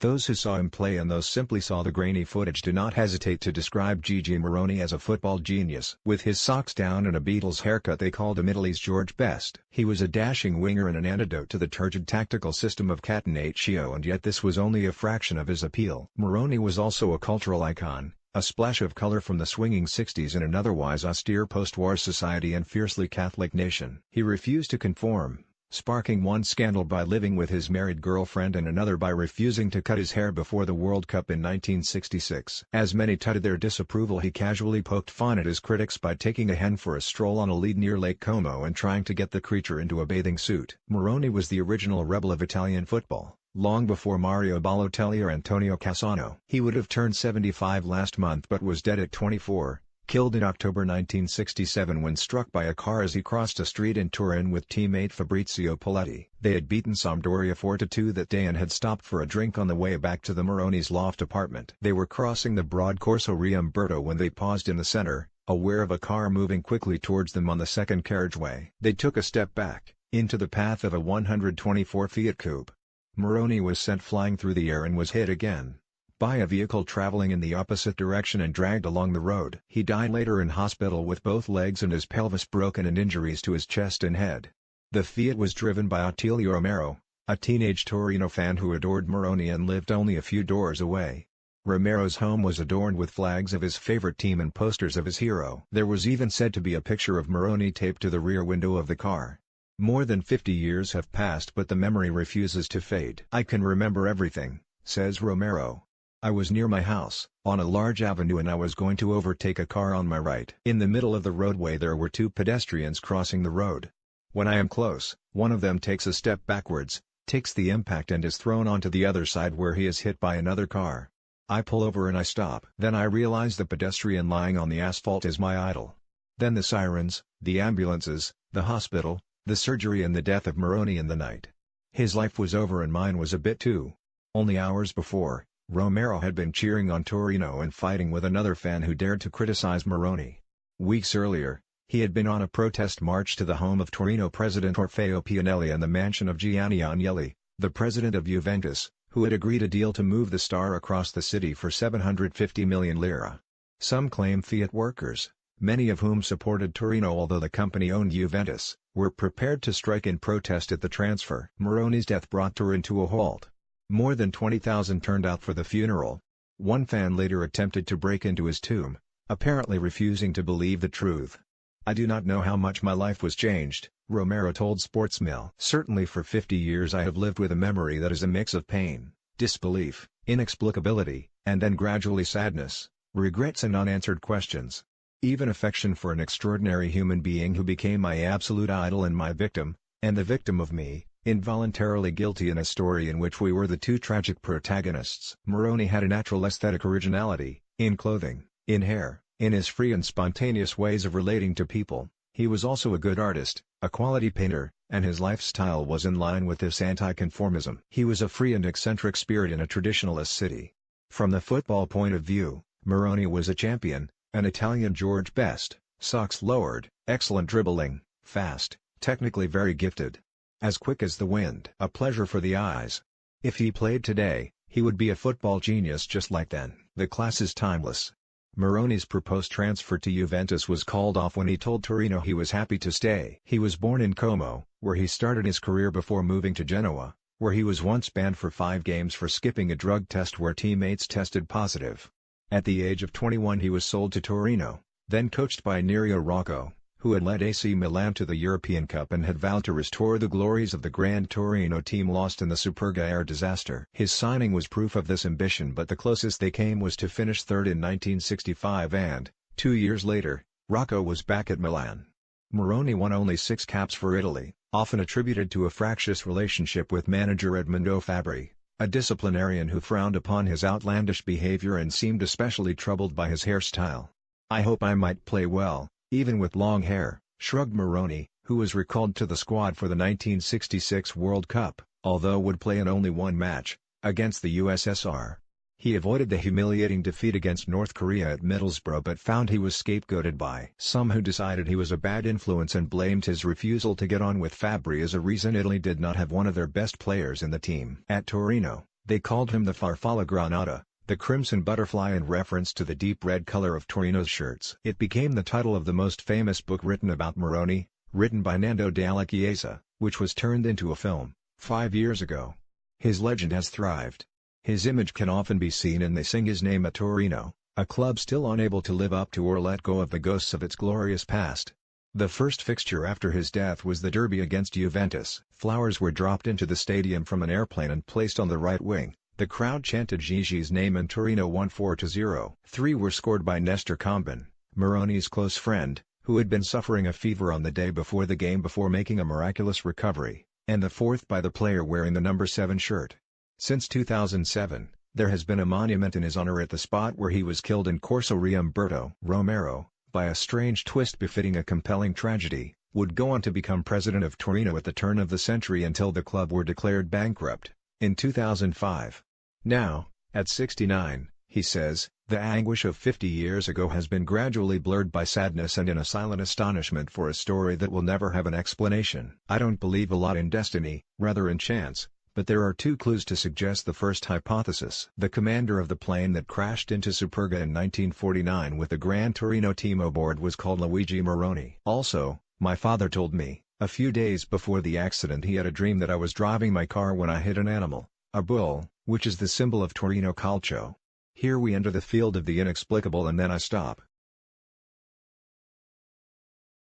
Those who saw him play and those simply saw the grainy footage do not hesitate to describe Gigi Meroni as a football genius. With his socks down and a Beatles haircut they called him Italy's George Best. He was a dashing winger and an antidote to the turgid tactical system of Catenaccio, and yet this was only a fraction of his appeal. Meroni was also a cultural icon, a splash of color from the swinging 60s in an otherwise austere post-war society and fiercely Catholic nation. He refused to conform, sparking one scandal by living with his married girlfriend and another by refusing to cut his hair before the World Cup in 1966. As many touted their disapproval, he casually poked fun at his critics by taking a hen for a stroll on a lead near Lake Como and trying to get the creature into a bathing suit. Meroni was the original rebel of Italian football, long before Mario Balotelli or Antonio Cassano. He would have turned 75 last month but was dead at 24. Killed in October 1967 when struck by a car as he crossed a street in Turin with teammate Fabrizio Poletti. They had beaten Sampdoria 4-2 that day and had stopped for a drink on the way back to the Meroni's loft apartment. They were crossing the broad Corso Riumberto when they paused in the center, aware of a car moving quickly towards them on the second carriageway. They took a step back, into the path of a 124 Fiat Coupe. Meroni was sent flying through the air and was hit again by a vehicle traveling in the opposite direction and dragged along the road. He died later in hospital with both legs and his pelvis broken and injuries to his chest and head. The Fiat was driven by Attilio Romero, a teenage Torino fan who adored Meroni and lived only a few doors away. Romero's home was adorned with flags of his favorite team and posters of his hero. There was even said to be a picture of Meroni taped to the rear window of the car. More than 50 years have passed but the memory refuses to fade. "I can remember everything," says Romero. "I was near my house, on a large avenue, and I was going to overtake a car on my right. In the middle of the roadway there were two pedestrians crossing the road. When I am close, one of them takes a step backwards, takes the impact and is thrown onto the other side where he is hit by another car. I pull over and I stop. Then I realize the pedestrian lying on the asphalt is my idol. Then the sirens, the ambulances, the hospital, the surgery, and the death of Meroni in the night. His life was over and mine was a bit too." Only hours before, Romero had been cheering on Torino and fighting with another fan who dared to criticize Meroni. Weeks earlier, he had been on a protest march to the home of Torino president Orfeo Pianelli and the mansion of Gianni Agnelli, the president of Juventus, who had agreed a deal to move the star across the city for 750 million lira. Some claim Fiat workers, many of whom supported Torino although the company owned Juventus, were prepared to strike in protest at the transfer. Meroni's death brought Turin to a halt. More than 20,000 turned out for the funeral. One fan later attempted to break into his tomb, apparently refusing to believe the truth. "I do not know how much my life was changed," Romero told Sportsmail. "Certainly for 50 years I have lived with a memory that is a mix of pain, disbelief, inexplicability, and then gradually sadness, regrets and unanswered questions. Even affection for an extraordinary human being who became my absolute idol and my victim, and the victim of me, involuntarily guilty in a story in which we were the two tragic protagonists." Meroni had a natural aesthetic originality, in clothing, in hair, in his free and spontaneous ways of relating to people. He was also a good artist, a quality painter, and his lifestyle was in line with this anti-conformism. He was a free and eccentric spirit in a traditionalist city. From the football point of view, Meroni was a champion, an Italian George Best, socks lowered, excellent dribbling, fast, technically very gifted. As quick as the wind. A pleasure for the eyes. If he played today, he would be a football genius just like then. The class is timeless. Meroni's proposed transfer to Juventus was called off when he told Torino he was happy to stay. He was born in Como, where he started his career before moving to Genoa, where he was once banned for 5 games for skipping a drug test where teammates tested positive. At the age of 21 he was sold to Torino, then coached by Nerio Rocco, who had led AC Milan to the European Cup and had vowed to restore the glories of the Grand Torino team lost in the Superga air disaster. His signing was proof of this ambition, but the closest they came was to finish third in 1965 and, 2 years later, Rocco was back at Milan. Meroni won only 6 caps for Italy, often attributed to a fractious relationship with manager Edmundo Fabri, a disciplinarian who frowned upon his outlandish behavior and seemed especially troubled by his hairstyle. "I hope I might play well, even with long hair," shrugged Meroni, who was recalled to the squad for the 1966 World Cup, although would play in only one match, against the USSR. He avoided the humiliating defeat against North Korea at Middlesbrough but found he was scapegoated by some who decided he was a bad influence and blamed his refusal to get on with Fabri as a reason Italy did not have one of their best players in the team. At Torino, They called him the Farfalla Granata, the crimson butterfly, in reference to the deep red color of Torino's shirts. It became the title of the most famous book written about Meroni, written by Nando Dalla Chiesa, which was turned into a film 5 years ago. His legend has thrived. His image can often be seen and they sing his name at Torino, a club still unable to live up to or let go of the ghosts of its glorious past. The first fixture after his death was the derby against Juventus. Flowers were dropped into the stadium from an airplane and placed on the right wing. The crowd chanted Gigi's name and Torino won 4-0. 3 were scored by Nestor Combin, Meroni's close friend, who had been suffering a fever on the day before the game before making a miraculous recovery, and the 4th by the player wearing the number 7 shirt. Since 2007, there has been a monument in his honor at the spot where he was killed in Corso Riumberto. Romero, by a strange twist befitting a compelling tragedy, would go on to become president of Torino at the turn of the century until the club were declared bankrupt, in 2005. Now, at 69, he says, the anguish of 50 years ago has been gradually blurred by sadness and in a silent astonishment for a story that will never have an explanation. I don't believe a lot in destiny, rather in chance. But there are 2 clues to suggest the first hypothesis. The commander of the plane that crashed into Superga in 1949 with the Gran Torino team aboard was called Luigi Meroni. Also, my father told me, a few days before the accident he had a dream that I was driving my car when I hit an animal, a bull, which is the symbol of Torino Calcio. Here we enter the field of the inexplicable and then I stop.